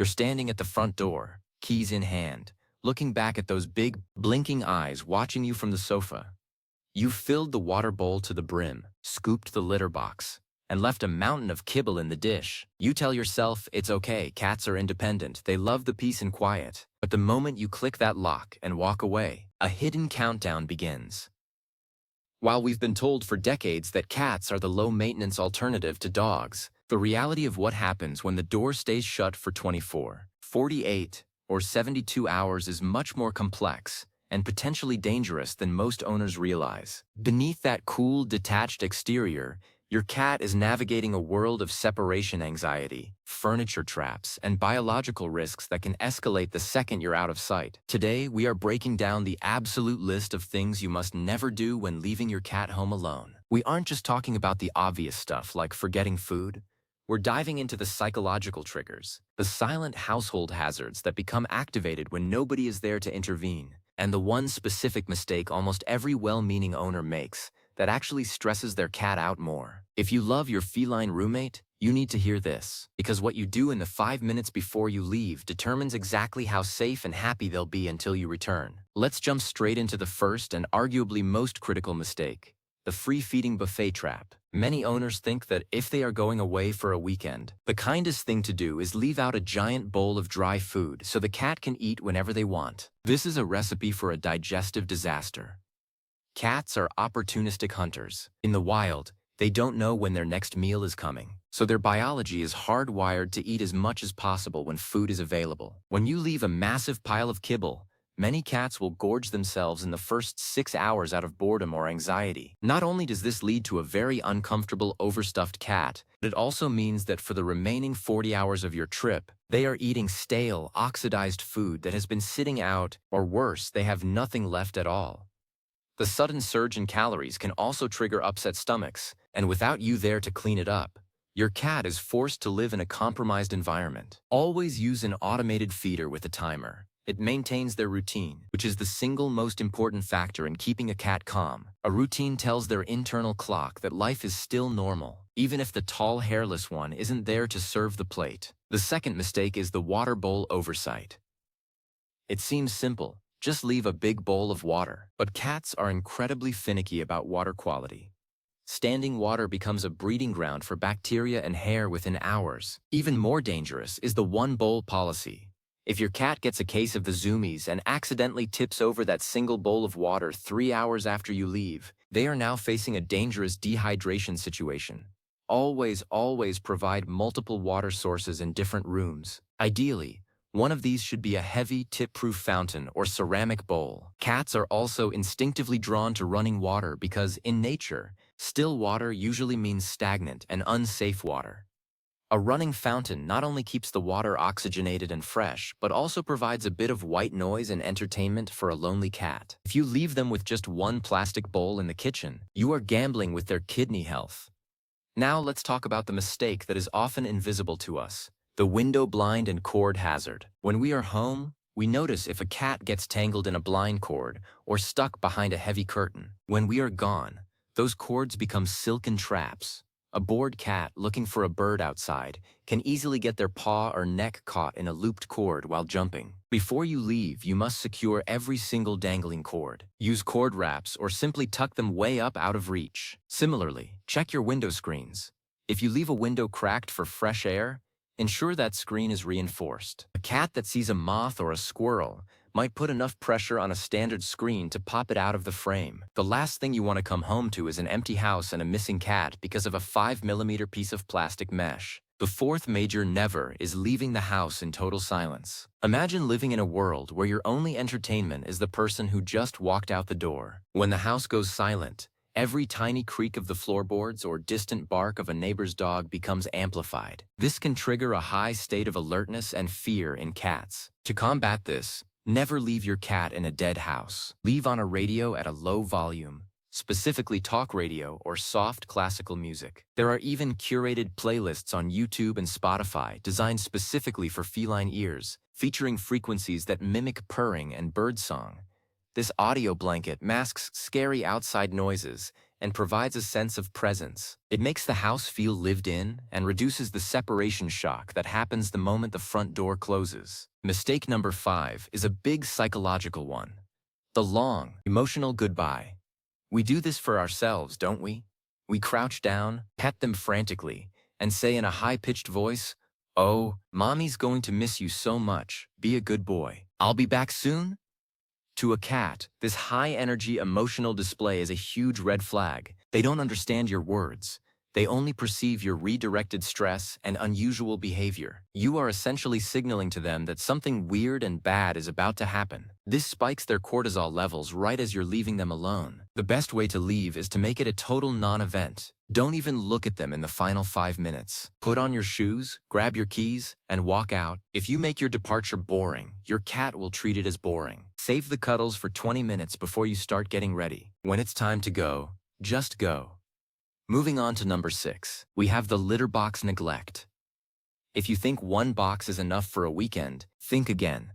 You're standing at the front door, keys in hand, looking back at those big, blinking eyes watching you from the sofa. You've filled the water bowl to the brim, scooped the litter box, and left a mountain of kibble in the dish. You tell yourself it's okay, cats are independent, they love the peace and quiet. But the moment you click that lock and walk away, a hidden countdown begins. While we've been told for decades that cats are the low-maintenance alternative to dogs, the reality of what happens when the door stays shut for 24, 48, or 72 hours is much more complex and potentially dangerous than most owners realize. Beneath that cool, detached exterior, your cat is navigating a world of separation anxiety, furniture traps, and biological risks that can escalate the second you're out of sight. Today, we are breaking down the absolute list of things you must never do when leaving your cat home alone. We aren't just talking about the obvious stuff like forgetting food. We're diving into the psychological triggers, the silent household hazards that become activated when nobody is there to intervene, and the one specific mistake almost every well-meaning owner makes that actually stresses their cat out more. If you love your feline roommate, you need to hear this, because what you do in the 5 minutes before you leave determines exactly how safe and happy they'll be until you return. Let's jump straight into the first and arguably most critical mistake, the free-feeding buffet trap. Many owners think that if they are going away for a weekend, the kindest thing to do is leave out a giant bowl of dry food so the cat can eat whenever they want. This is a recipe for a digestive disaster. Cats are opportunistic hunters. In the wild, they don't know when their next meal is coming, so their biology is hardwired to eat as much as possible when food is available. When you leave a massive pile of kibble, many cats will gorge themselves in the first 6 hours out of boredom or anxiety. Not only does this lead to a very uncomfortable, overstuffed cat, but it also means that for the remaining 40 hours of your trip, they are eating stale, oxidized food that has been sitting out, or worse, they have nothing left at all. The sudden surge in calories can also trigger upset stomachs, and without you there to clean it up, your cat is forced to live in a compromised environment. Always use an automated feeder with a timer. It maintains their routine, which is the single most important factor in keeping a cat calm. A routine tells their internal clock that life is still normal, even if the tall, hairless one isn't there to serve the plate. The second mistake is the water bowl oversight. It seems simple. Just leave a big bowl of water. But cats are incredibly finicky about water quality. Standing water becomes a breeding ground for bacteria and hair within hours. Even more dangerous is the one-bowl policy. If your cat gets a case of the zoomies and accidentally tips over that single bowl of water 3 hours after you leave, they are now facing a dangerous dehydration situation. Always provide multiple water sources in different rooms. Ideally, one of these should be a heavy, tip-proof fountain or ceramic bowl. Cats are also instinctively drawn to running water because, in nature, still water usually means stagnant and unsafe water. A running fountain not only keeps the water oxygenated and fresh, but also provides a bit of white noise and entertainment for a lonely cat. If you leave them with just one plastic bowl in the kitchen, you are gambling with their kidney health. Now let's talk about the mistake that is often invisible to us. The window blind and cord hazard. When we are home, we notice if a cat gets tangled in a blind cord or stuck behind a heavy curtain. When we are gone, those cords become silken traps. A bored cat looking for a bird outside can easily get their paw or neck caught in a looped cord while jumping. Before you leave, you must secure every single dangling cord. Use cord wraps or simply tuck them way up out of reach. Similarly, check your window screens. If you leave a window cracked for fresh air, ensure that screen is reinforced. A cat that sees a moth or a squirrel might put enough pressure on a standard screen to pop it out of the frame. The last thing you want to come home to is an empty house and a missing cat because of a 5mm piece of plastic mesh. The fourth major never is leaving the house in total silence. Imagine living in a world where your only entertainment is the person who just walked out the door. When the house goes silent, every tiny creak of the floorboards or distant bark of a neighbor's dog becomes amplified. This can trigger a high state of alertness and fear in cats. To combat this, never leave your cat in a dead house. Leave on a radio at a low volume, specifically talk radio or soft classical music. There are even curated playlists on YouTube and Spotify designed specifically for feline ears, featuring frequencies that mimic purring and birdsong. This audio blanket masks scary outside noises and provides a sense of presence. It makes the house feel lived in and reduces the separation shock that happens the moment the front door closes. Mistake number 5 is a big psychological one. The long, emotional goodbye. We do this for ourselves, don't we? We crouch down, pet them frantically, and say in a high-pitched voice, "Oh, mommy's going to miss you so much. Be a good boy. I'll be back soon." To a cat, this high-energy emotional display is a huge red flag. They don't understand your words. They only perceive your redirected stress and unusual behavior. You are essentially signaling to them that something weird and bad is about to happen. This spikes their cortisol levels right as you're leaving them alone. The best way to leave is to make it a total non-event. Don't even look at them in the final 5 minutes. Put on your shoes, grab your keys, and walk out. If you make your departure boring, your cat will treat it as boring. Save the cuddles for 20 minutes before you start getting ready. When it's time to go, just go. Moving on to number 6, we have the litter box neglect. If you think one box is enough for a weekend, think again.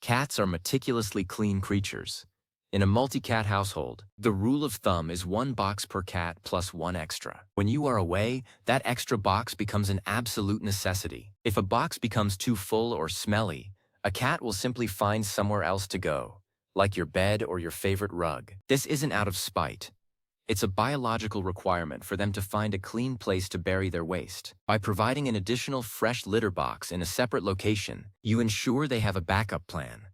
Cats are meticulously clean creatures. In a multi-cat household, the rule of thumb is 1 box per cat plus 1 extra. When you are away, that extra box becomes an absolute necessity. If a box becomes too full or smelly, a cat will simply find somewhere else to go, like your bed or your favorite rug. This isn't out of spite. It's a biological requirement for them to find a clean place to bury their waste. By providing an additional fresh litter box in a separate location, you ensure they have a backup plan.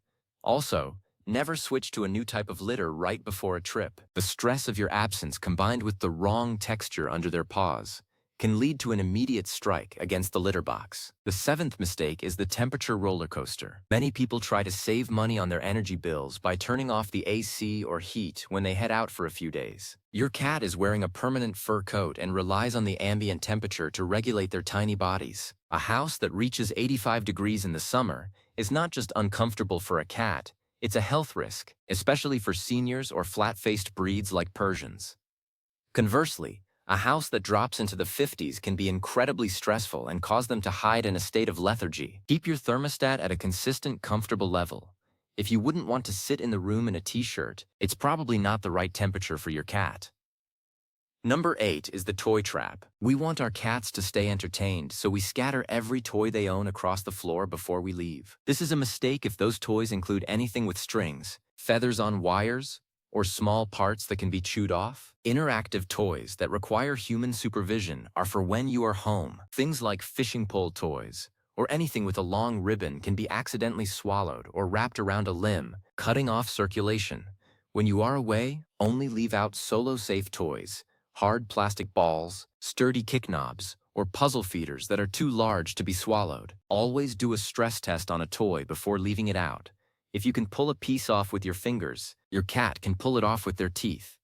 Also, never switch to a new type of litter right before a trip. The stress of your absence combined with the wrong texture under their paws can lead to an immediate strike against the litter box. The 7th mistake is the temperature roller coaster. Many people try to save money on their energy bills by turning off the AC or heat when they head out for a few days. Your cat is wearing a permanent fur coat and relies on the ambient temperature to regulate their tiny bodies. A house that reaches 85 degrees in the summer is not just uncomfortable for a cat, it's a health risk, especially for seniors or flat-faced breeds like Persians. Conversely, a house that drops into the 50s can be incredibly stressful and cause them to hide in a state of lethargy. Keep your thermostat at a consistent, comfortable level. If you wouldn't want to sit in the room in a t-shirt, it's probably not the right temperature for your cat. Number 8 is the toy trap. We want our cats to stay entertained, so we scatter every toy they own across the floor before we leave. This is a mistake if those toys include anything with strings, feathers on wires, or small parts that can be chewed off. Interactive toys that require human supervision are for when you are home. Things like fishing pole toys or anything with a long ribbon can be accidentally swallowed or wrapped around a limb, cutting off circulation. When you are away, only leave out solo-safe toys, hard plastic balls, sturdy kick knobs, or puzzle feeders that are too large to be swallowed. Always do a stress test on a toy before leaving it out. If you can pull a piece off with your fingers, your cat can pull it off with their teeth.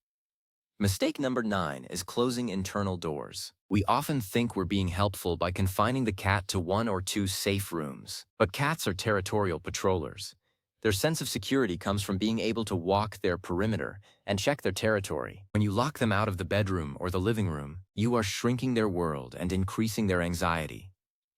Mistake number 9 is closing internal doors. We often think we're being helpful by confining the cat to 1 or 2 safe rooms. But cats are territorial patrollers. Their sense of security comes from being able to walk their perimeter and check their territory. When you lock them out of the bedroom or the living room, you are shrinking their world and increasing their anxiety.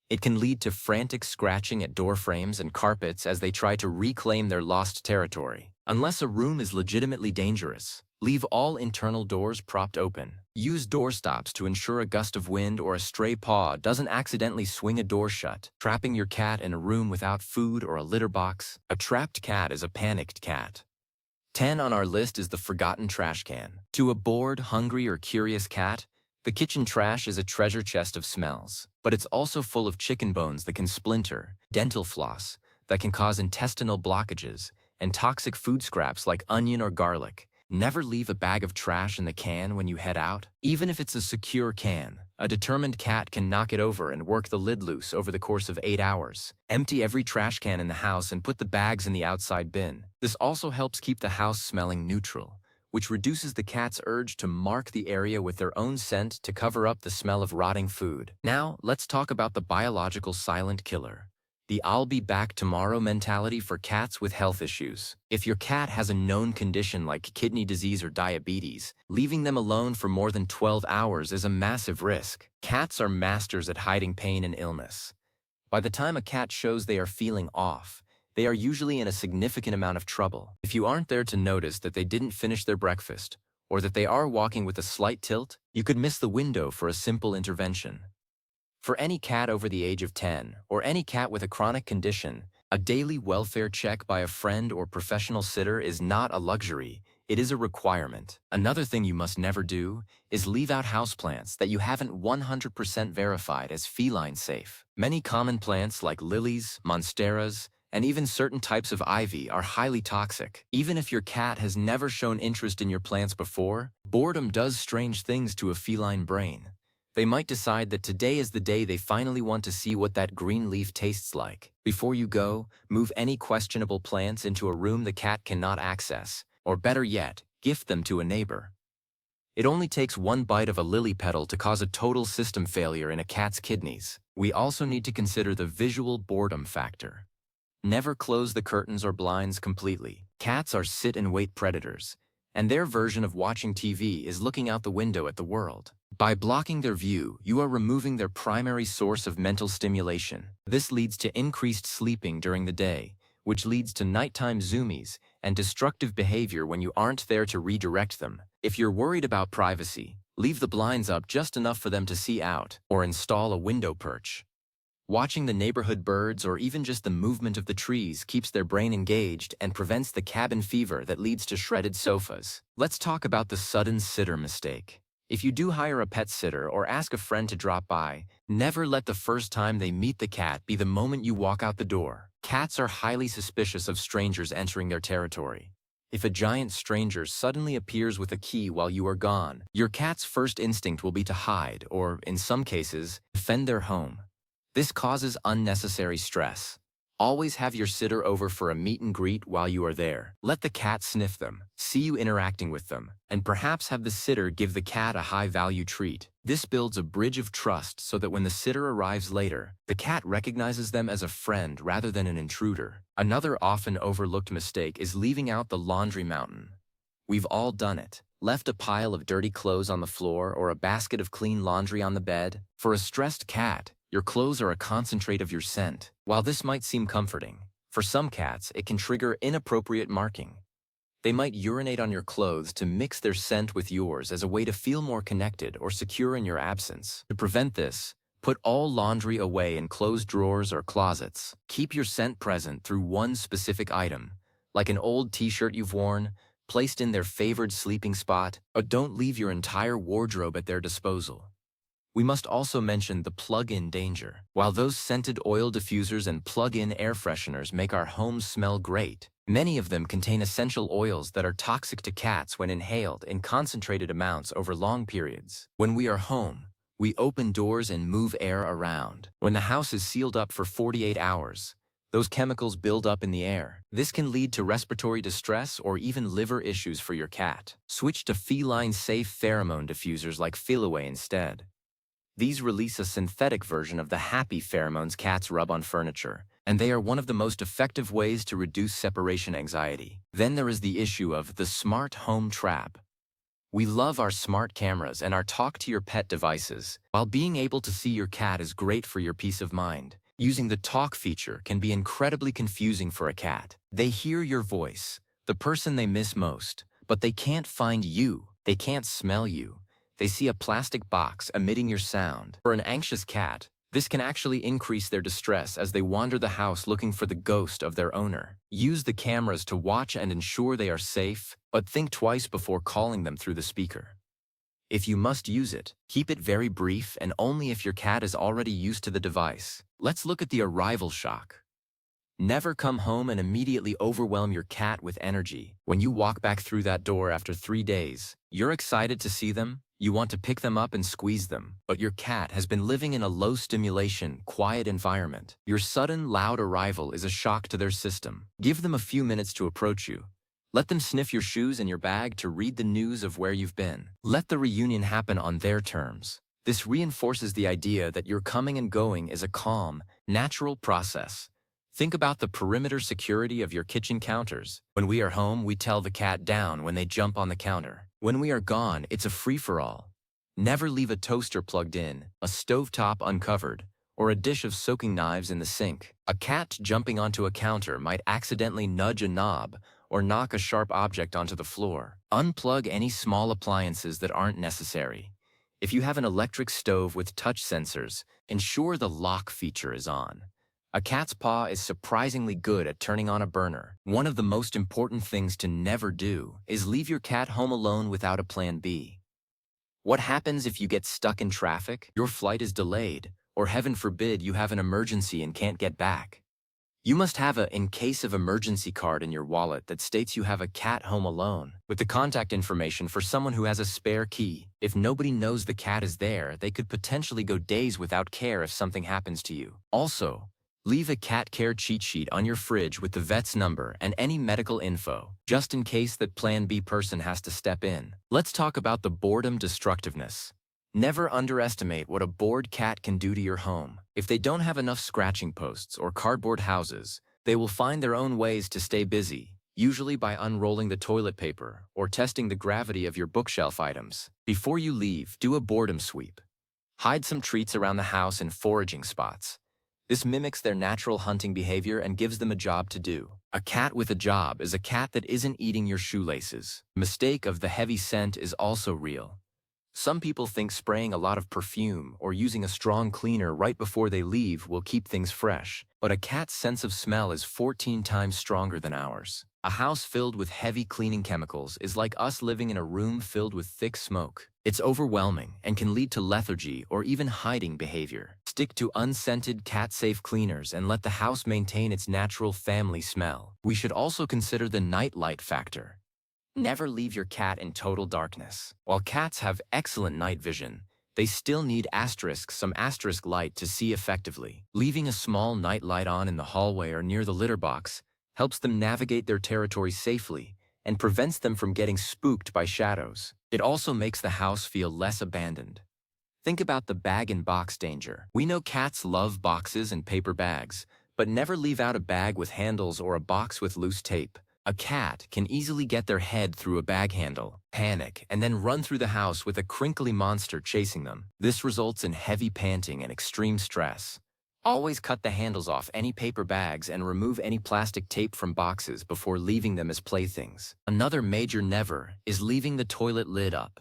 It can lead to frantic scratching at door frames and carpets as they try to reclaim their lost territory. Unless a room is legitimately dangerous, leave all internal doors propped open. Use door stops to ensure a gust of wind or a stray paw doesn't accidentally swing a door shut, trapping your cat in a room without food or a litter box. A trapped cat is a panicked cat. 10 on our list is the forgotten trash can. To a bored, hungry, or curious cat, the kitchen trash is a treasure chest of smells, but it's also full of chicken bones that can splinter, dental floss that can cause intestinal blockages, and toxic food scraps like onion or garlic. Never leave a bag of trash in the can when you head out. Even if it's a secure can, a determined cat can knock it over and work the lid loose over the course of 8 hours. Empty every trash can in the house and put the bags in the outside bin. This also helps keep the house smelling neutral, which reduces the cat's urge to mark the area with their own scent to cover up the smell of rotting food. Now, let's talk about the biological silent killer. The "I'll be back tomorrow" mentality for cats with health issues. If your cat has a known condition like kidney disease or diabetes, leaving them alone for more than 12 hours is a massive risk. Cats are masters at hiding pain and illness. By the time a cat shows they are feeling off, they are usually in a significant amount of trouble. If you aren't there to notice that they didn't finish their breakfast, or that they are walking with a slight tilt, you could miss the window for a simple intervention. For any cat over the age of 10, or any cat with a chronic condition, a daily welfare check by a friend or professional sitter is not a luxury, it is a requirement. Another thing you must never do is leave out houseplants that you haven't 100% verified as feline safe. Many common plants like lilies, monsteras, and even certain types of ivy are highly toxic. Even if your cat has never shown interest in your plants before, boredom does strange things to a feline brain. They might decide that today is the day they finally want to see what that green leaf tastes like. Before you go, move any questionable plants into a room the cat cannot access, or better yet, gift them to a neighbor. It only takes one bite of a lily petal to cause a total system failure in a cat's kidneys. We also need to consider the visual boredom factor. Never close the curtains or blinds completely. Cats are sit-and-wait predators, and their version of watching TV is looking out the window at the world. By blocking their view, you are removing their primary source of mental stimulation. This leads to increased sleeping during the day, which leads to nighttime zoomies and destructive behavior when you aren't there to redirect them. If you're worried about privacy, leave the blinds up just enough for them to see out, or install a window perch. Watching the neighborhood birds or even just the movement of the trees keeps their brain engaged and prevents the cabin fever that leads to shredded sofas. Let's talk about the sudden sitter mistake. If you do hire a pet sitter or ask a friend to drop by, never let the first time they meet the cat be the moment you walk out the door. Cats are highly suspicious of strangers entering their territory. If a giant stranger suddenly appears with a key while you are gone, your cat's first instinct will be to hide or, in some cases, defend their home. This causes unnecessary stress. Always have your sitter over for a meet and greet while you are there. Let the cat sniff them, see you interacting with them, and perhaps have the sitter give the cat a high-value treat. This builds a bridge of trust so that when the sitter arrives later, the cat recognizes them as a friend rather than an intruder. Another often overlooked mistake is leaving out the laundry mountain. We've all done it. Left a pile of dirty clothes on the floor or a basket of clean laundry on the bed. For a stressed cat, your clothes are a concentrate of your scent. While this might seem comforting, for some cats it can trigger inappropriate marking. They might urinate on your clothes to mix their scent with yours as a way to feel more connected or secure in your absence. To prevent this, put all laundry away in closed drawers or closets. Keep your scent present through one specific item, like an old t-shirt you've worn, placed in their favored sleeping spot, or don't leave your entire wardrobe at their disposal. We must also mention the plug-in danger. While those scented oil diffusers and plug-in air fresheners make our homes smell great, many of them contain essential oils that are toxic to cats when inhaled in concentrated amounts over long periods. When we are home, we open doors and move air around. When the house is sealed up for 48 hours, those chemicals build up in the air. This can lead to respiratory distress or even liver issues for your cat. Switch to feline-safe pheromone diffusers like Feliway instead. These release a synthetic version of the happy pheromones cats rub on furniture, and they are one of the most effective ways to reduce separation anxiety. Then there is the issue of the smart home trap. We love our smart cameras and our talk-to-your-pet devices. While being able to see your cat is great for your peace of mind, using the talk feature can be incredibly confusing for a cat. They hear your voice, the person they miss most, but they can't find you. They can't smell you. They see a plastic box emitting your sound. For an anxious cat, this can actually increase their distress as they wander the house looking for the ghost of their owner. Use the cameras to watch and ensure they are safe, but think twice before calling them through the speaker. If you must use it, keep it very brief and only if your cat is already used to the device. Let's look at the arrival shock. Never come home and immediately overwhelm your cat with energy. When you walk back through that door after 3 days, you're excited to see them. You want to pick them up and squeeze them, but your cat has been living in a low-stimulation, quiet environment. Your sudden, loud arrival is a shock to their system. Give them a few minutes to approach you. Let them sniff your shoes and your bag to read the news of where you've been. Let the reunion happen on their terms. This reinforces the idea that your coming and going is a calm, natural process. Think about the perimeter security of your kitchen counters. When we are home, we tell the cat down when they jump on the counter. When we are gone, it's a free-for-all. Never leave a toaster plugged in, a stovetop uncovered, or a dish of soaking knives in the sink. A cat jumping onto a counter might accidentally nudge a knob or knock a sharp object onto the floor. Unplug any small appliances that aren't necessary. If you have an electric stove with touch sensors, ensure the lock feature is on. A cat's paw is surprisingly good at turning on a burner. One of the most important things to never do is leave your cat home alone without a plan B. What happens if you get stuck in traffic, your flight is delayed, or heaven forbid you have an emergency and can't get back? You must have a in case of emergency card in your wallet that states you have a cat home alone, with the contact information for someone who has a spare key. If nobody knows the cat is there, they could potentially go days without care if something happens to you. Also, leave a cat care cheat sheet on your fridge with the vet's number and any medical info, just in case that Plan B person has to step in. Let's talk about the boredom destructiveness. Never underestimate what a bored cat can do to your home. If they don't have enough scratching posts or cardboard houses, they will find their own ways to stay busy, usually by unrolling the toilet paper or testing the gravity of your bookshelf items. Before you leave, do a boredom sweep. Hide some treats around the house in foraging spots. This mimics their natural hunting behavior and gives them a job to do. A cat with a job is a cat that isn't eating your shoelaces. Mistake of the heavy scent is also real. Some people think spraying a lot of perfume or using a strong cleaner right before they leave will keep things fresh, but a cat's sense of smell is 14 times stronger than ours. A house filled with heavy cleaning chemicals is like us living in a room filled with thick smoke. It's overwhelming and can lead to lethargy or even hiding behavior. Stick to unscented, cat-safe cleaners and let the house maintain its natural family smell. We should also consider the night light factor. Never leave your cat in total darkness. While cats have excellent night vision, they still need some asterisk light to see effectively. Leaving a small night light on in the hallway or near the litter box helps them navigate their territory safely and prevents them from getting spooked by shadows. It also makes the house feel less abandoned. Think about the bag-and-box danger. We know cats love boxes and paper bags, but never leave out a bag with handles or a box with loose tape. A cat can easily get their head through a bag handle, panic, and then run through the house with a crinkly monster chasing them. This results in heavy panting and extreme stress. Always cut the handles off any paper bags and remove any plastic tape from boxes before leaving them as playthings. Another major never is leaving the toilet lid up.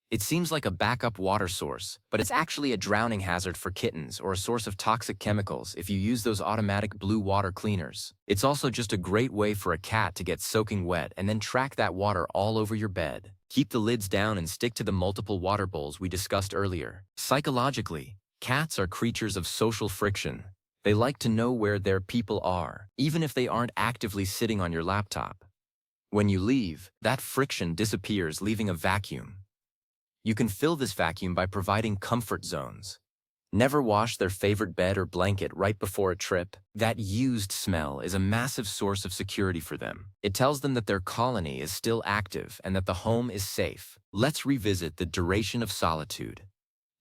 It seems like a backup water source, but it's actually a drowning hazard for kittens or a source of toxic chemicals if you use those automatic blue water cleaners. It's also just a great way for a cat to get soaking wet and then track that water all over your bed. Keep the lids down and stick to the multiple water bowls we discussed earlier. Psychologically, cats are creatures of social friction. They like to know where their people are, even if they aren't actively sitting on your laptop. When you leave, that friction disappears, leaving a vacuum. You can fill this vacuum by providing comfort zones. Never wash their favorite bed or blanket right before a trip. That used smell is a massive source of security for them. It tells them that their colony is still active and that the home is safe. Let's revisit the duration of solitude.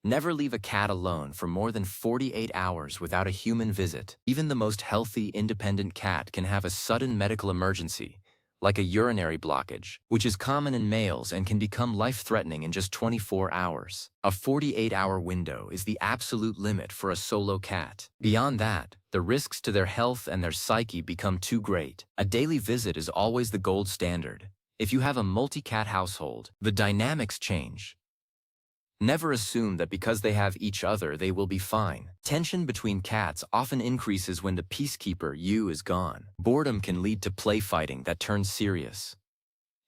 Never leave a cat alone for more than 48 hours without a human visit. Even the most healthy, independent cat can have a sudden medical emergency, like a urinary blockage, which is common in males and can become life-threatening in just 24 hours. A 48-hour window is the absolute limit for a solo cat. Beyond that, the risks to their health and their psyche become too great. A daily visit is always the gold standard. If you have a multi-cat household, the dynamics change. Never assume that because they have each other, they will be fine. Tension between cats often increases when the peacekeeper, you, is gone. Boredom can lead to play fighting that turns serious.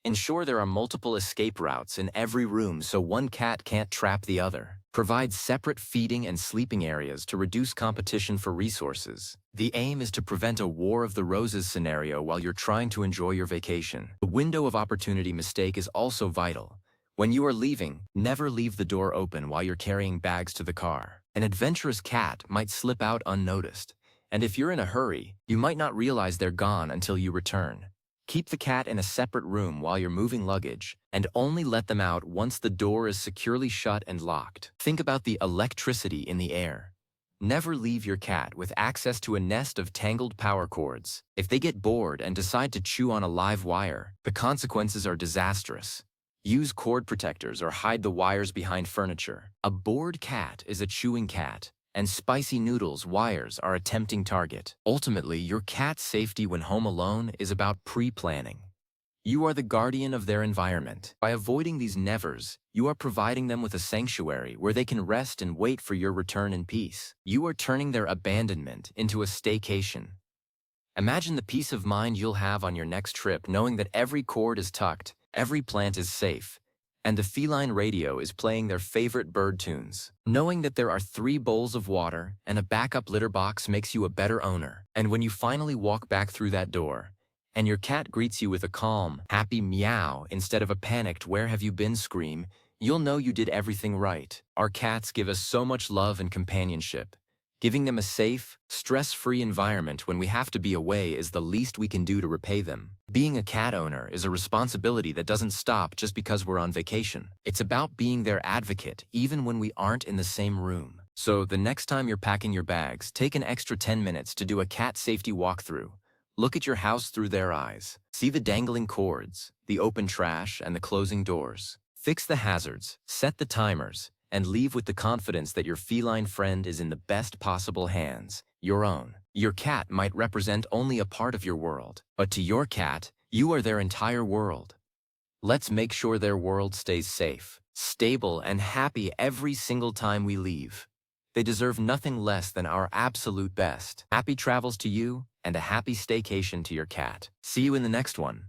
Ensure there are multiple escape routes in every room so one cat can't trap the other. Provide separate feeding and sleeping areas to reduce competition for resources. The aim is to prevent a War of the Roses scenario while you're trying to enjoy your vacation. The window of opportunity mistake is also vital. When you are leaving, never leave the door open while you're carrying bags to the car. An adventurous cat might slip out unnoticed, and if you're in a hurry, you might not realize they're gone until you return. Keep the cat in a separate room while you're moving luggage, and only let them out once the door is securely shut and locked. Think about the electricity in the air. Never leave your cat with access to a nest of tangled power cords. If they get bored and decide to chew on a live wire, the consequences are disastrous. Use cord protectors or hide the wires behind furniture. A bored cat is a chewing cat, and spicy noodles wires are a tempting target. Ultimately, your cat's safety when home alone is about pre-planning. You are the guardian of their environment. By avoiding these nevers, you are providing them with a sanctuary where they can rest and wait for your return in peace. You are turning their abandonment into a staycation. Imagine the peace of mind you'll have on your next trip knowing that every cord is tucked, every plant is safe, and the feline radio is playing their favorite bird tunes. Knowing that there are 3 bowls of water and a backup litter box makes you a better owner. And when you finally walk back through that door, and your cat greets you with a calm, happy meow instead of a panicked "where have you been" scream, you'll know you did everything right. Our cats give us so much love and companionship. Giving them a safe, stress-free environment when we have to be away is the least we can do to repay them. Being a cat owner is a responsibility that doesn't stop just because we're on vacation. It's about being their advocate even when we aren't in the same room. So the next time you're packing your bags, take an extra 10 minutes to do a cat safety walkthrough. Look at your house through their eyes. See the dangling cords, the open trash, and the closing doors. Fix the hazards, set the timers, and leave with the confidence that your feline friend is in the best possible hands, your own. Your cat might represent only a part of your world, but to your cat, you are their entire world. Let's make sure their world stays safe, stable, and happy every single time we leave. They deserve nothing less than our absolute best. Happy travels to you, and a happy staycation to your cat. See you in the next one.